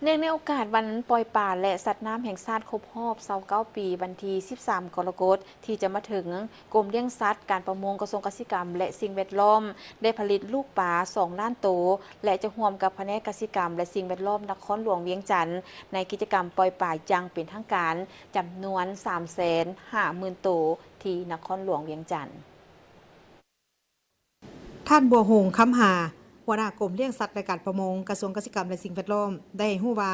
เนื่องในโอกาสวันปล่อยปลาและสัตว์น้ำแห่งชาติครบรอบ29 ปีวันที่13 กรกฎาคมที่จะมาถึงกรมเลี้ยงสัตว์การประมงกระทรวงเกษตรกรรมและสิ่งแวดล้อมได้ผลิตลูกปลา2 ล้านตัวและจะร่วมกับแผนกเกษตรกรรมและสิ่งแวดล้อมนครหลวงเวียงจันทร์ในกิจกรรมปล่อยปลาอย่างเป็นทางการจำนวน 350,000 ตัวที่นครหลวงเวียงจันทร์ท่านบัวหงส์คำหาหัวหน้ากรมเลี้ยงสัตว์และการประมงกระทรวงเกษตรกรรมและสิ่งแวดล้อมได้ฮู้ว่า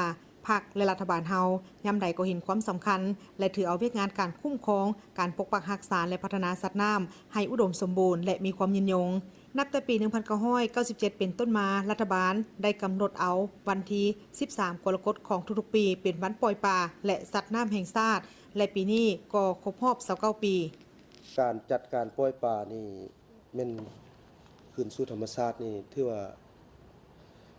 พรรคและรัฐบาลเฮายามใดก็เห็นความสำคัญและถือเอาเวียกงานการคุ้มครองการปกปักรักษาและพัฒนาสัตว์น้ำให้อุดมสมบูรณ์และมีความยืนยงนับแต่ปี 1997 เป็นต้นมารัฐบาลได้กำหนดเอาวันที่13 กรกฎาคมของทุกๆปีเป็นวันปล่อยปลาและสัตว์น้ำแห่งชาติและปีนี้ก็ครบรอบ29 ปีการจัดการปล่อยปลานี่แม่นคืนสู่ธรรมชาตินี่ถือว่า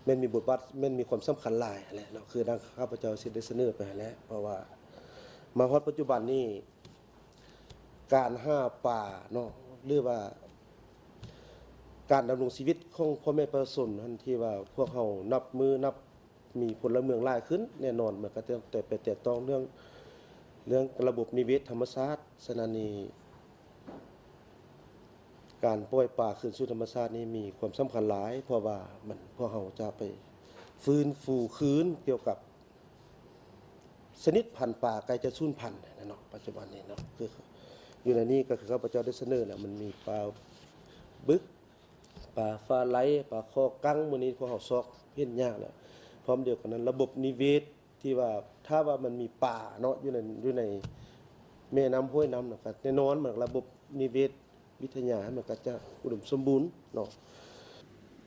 แม่นมีบทบาทแม่นมีความสำคัญหลายแหละเนาะคือทางข้าพเจ้าสิได้เสนอไปแล้วเพราะว่ามาฮอดปัจจุบันนี้การหาปลาเนาะหรือว่าการดำรงชีวิตของพ่อแม่ประชาชนทันที่ว่าพวกเฮานับมือนับมีพลเมืองหลายขึ้นแน่นอนมันก็ต้องแต่ต้องเรื่องระบบนิเวศธรรมชาติฉะนั้นนี่การปล่อยปลาคืนสู่ธรรมชาตินี่มีความสำคัญหลายเพราะว่ามันพวกเฮาจะไปฟื้นฟูคืนเกี่ยวกับชนิดพันธุ์ปลาใกล้จะสูญพันธุ์นะเนาะปัจจุบันนี้เนาะคืออยู่ในนี้ก็คือข้าพเจ้าได้เสนอแล้วมันมีปลาบึกปลาฟ้าไหลปลาคอกั้งมื้อนี้พวกเฮาซอกเห็นยากแล้วพร้อมเดียวกันนั้นระบบนิเวศที่ว่าถ้าว่ามันมีปลาเนาะอยู่ในแม่น้ำห้วยน้ำนะครับแน่นอนมันระบบนิเวศวิทยามันก็จะอุดมสมบูรณ์เนาะ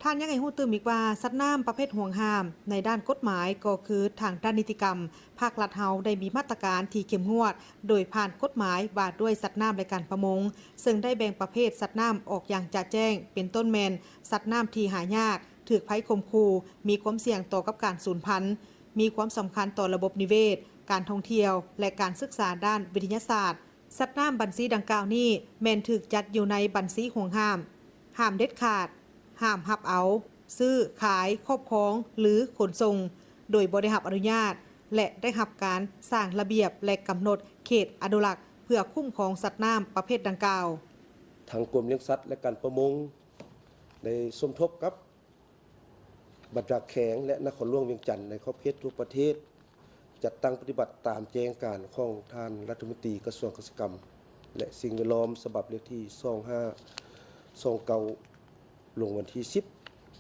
ท่านยังไงฮู้ตื่มอีกว่าสัตว์น้ำประเภทห่วงห้ามในด้านกฎหมายก็คือทางด้านนิติกรรมภาครัฐเฮาได้มีมาตรการที่เข้มงวดโดยผ่านกฎหมายว่าด้วยสัตว์น้ำและการประมงซึ่งได้แบ่งประเภทสัตว์น้ำออกอย่างจะแจ้งเป็นต้นแมนสัตว์น้ำที่หายากถูกภัยข่มขู่มีความเสี่ยงต่อกับการสูญพันธุ์มีความสำคัญต่อระบบนิเวศการท่องเที่ยวและการศึกษาด้านวิทยาศาสตร์สัตว์น้ำบัญชีดังกล่าวนี้แม่นถูกจัดอยู่ในบัญชีห่วงห้ามเด็ดขาดห้ามรับเอาซื้อขายครอบครองหรือขนส่งโดยบ่ได้รับอนุญาตและได้รับการสร้างระเบียบและกำหนดเขตอนุรักษ์เพื่อคุ้มครองสัตว์น้ำประเภทดังกล่าวทางกรมเลี้ยงสัตว์และการประมงได้สมทบกับบัตรแข็งและนครหลวงเวียงจันทร์ในขอบเขตทุกประเทศจัดตั้งปฏิบัติตามแจ้งการของท่านรัฐมนตรีกระทรวงเกษตรกรรมและสิ่งแวดล้อมฉบับเลขที่2529ลงวันที่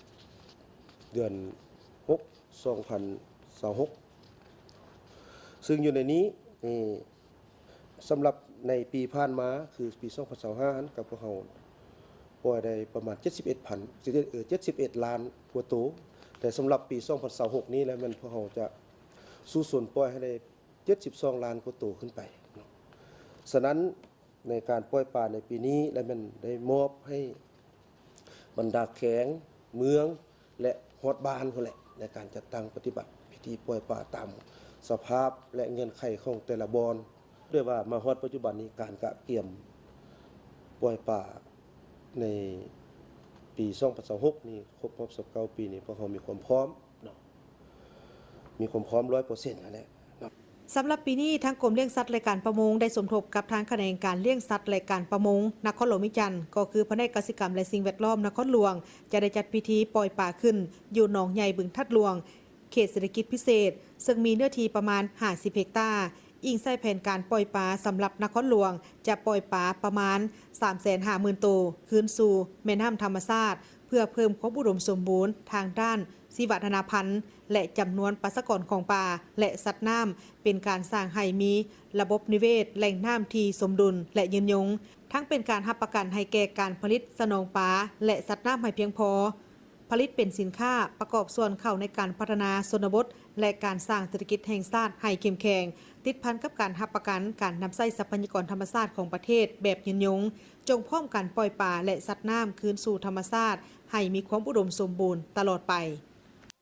10เดือน6 2026ซึ่งอยู่ในนี้สำหรับในปีผ่านมาคือปี2025กับพวกเราปล่อยได้ประมาณ71 ล้านกว่าตัวแต่สำหรับปี2026นี้แล้วมันพวกเราจะสู้ส่วนปล่อยให้ได้72 ล้านกว่าตัวขึ้นไปฉะนั้นในการปล่อยปลาในปีนี้และมันได้มอบให้บรรดาแข็งเมืองและฮอดบ้านคนแหละในการจัดตั้งปฏิบัติพิธีปล่อยปลาตามสภาพและเงื่อนไขของแต่ละบอนด้วยว่ามาฮอดปัจจุบันนี้การกะเกี่ยมปล่อยปลาในปี2026นี้ครบรอบ29ปีนี้พวกเรามีความพร้อมเนาะมีความพร้อม 100% แล้วแหละสำหรับปีนี้ทางกรมเลี้ยงสัตว์และการประมงได้สมทบกับทางแขนงการเลี้ยงสัตว์และการประมงนครหลวงวิจันทร์ก็คือแผนกกสิกรรมและสิ่งแวดล้อมนครหลวงจะได้จัดพิธีปล่อยปลาขึ้นอยู่หนองใหญ่บึงทัดหลวงเขตเศรษฐกิจพิเศษซึ่งมีเนื้อที่ประมาณ50 เฮกตาร์อิงใส่แผนการปล่อยปลาสำหรับนครหลวงจะปล่อยปลาประมาณ 350,000 ตัวคืนสู่แม่น้ำธรรมชาติเพื่อเพิ่มความอุดมสมบูรณ์ทางด้านชีวพันธุ์และจำนวนประชากรของปลาและสัตว์น้ำเป็นการสร้างให้มีระบบนิเวศแหล่งน้ำที่สมดุลและยืนยงทั้งเป็นการรับประกันให้แก่การผลิตสนองปลาและสัตว์น้ำให้เพียงพอผลิตเป็นสินค้าประกอบส่วนเข้าในการพัฒนาชนบทและการสร้างเศรษฐกิจแห่งชาติให้เข้มแข็งติดพันกับการรับประกันการนำใช้ทรัพยากรธรรมชาติของประเทศแบบยืนยงจงพร้อมการปล่อยปลาและสัตว์น้ำคืนสู่ธรรมชาติให้มีความอุดมสมบูรณ์ตลอดไป